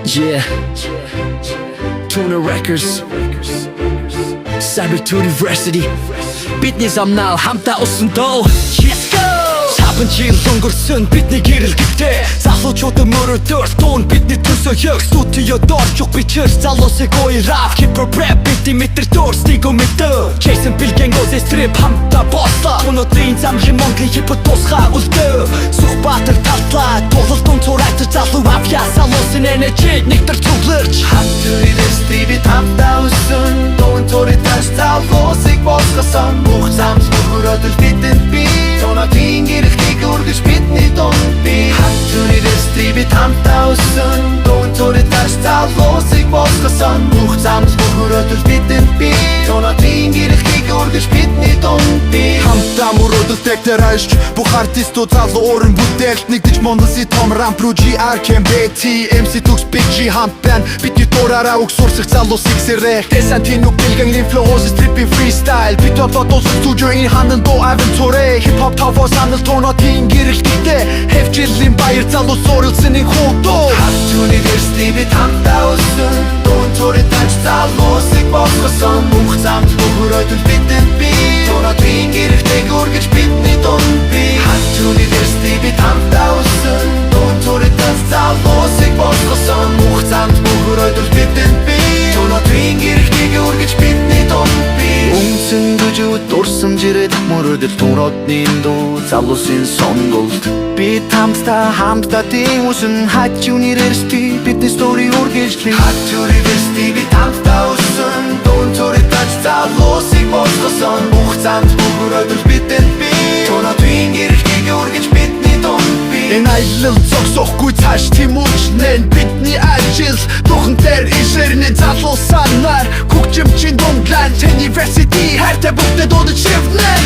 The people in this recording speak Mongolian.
Yeah, Tuna Records, Cyber University. Бидний замнаа хамтаа уснаа. Let's go! 5 жил өнгөрсөн бидний гэрэл гэлтэй. Залуучуудын мөрөдөр тун бидний төсөө яг студио дорчих бичэр залуусыг ой rap hip hop rap бидний метр дөрстиг өмтөө. Jason Bilgen гоос стрип хамтаа бослоо. Өнөөдрийн замын Монголын hip hop тусгай үлдээ. Сүхбаатар талтлаа тулалтун цурайтар залуу авья салуусын energy нэгтэр цугларч. Хатүрээс би хамтаа өссөн дуун цурай таш залуусыг босгосон. Бүх замс бүрөөдөл бидэнд би тонатын гэрэлтийг үргэж бидний дунд би. Хатүрээс би хамтаа өссөн дуун цурай таш залуусыг босгосон. Бүх замс бүрөөдөл бидэнд би тонатын гэрэлтийг үргэж бидний дунд би. Хамтаа мөрөөдөлтэй дээр хайш бүх артистууд залуу уран бүтээлд нэгдэж Монголын том рамп руу GR KMBT MC Tux Big G хамт байна. Бидний дураараа үг сурсах залуусыг сэрэх. Desantino Bilgen influence stripping freestyle. Бид одоо дуусах студио энэ хандан дуу авентуре. Hip hop таваа санал тонотын гэрэлттэй. Хэвчлийн баяр залуу суурилсан нэг хуудуу. Хатүрээс би хамтаа өссөн дуун цурай таш залуусыг босгосон. Бүх замс бүрөөдөл бидэнд би тонотын гэрэлтийг үргэж бидний дунд би. Хатүрээс би хамтаа өссөн дуун цурай таш залуусыг босгосон. Бүх замс бүрөөдөл бидэнд би тонотын гэрэлтийг үргэж бидний дунд би. Үнсэн гүжүүд дурсан жирэд мөрөдөл тунотны дуу залуусын сонголт. Би хамтаа тийм үсэн хатүрээс бидний стори үргэлжлэн. Хатүрээс би хамтаа өссөн дуун цурай таш залуусыг босгосон. Бүх замс бүрөөдөл бидэнд би тонотын гэрэлтийг үргэж бидний дунд би. Энэ аялал зогсохгүй цааш тийм үжнэн бидний ажил духан дээр ишэрнэ залуу санаар Күгжимчин дундлан University хайртай бүгдээ дуудаж шивнэн.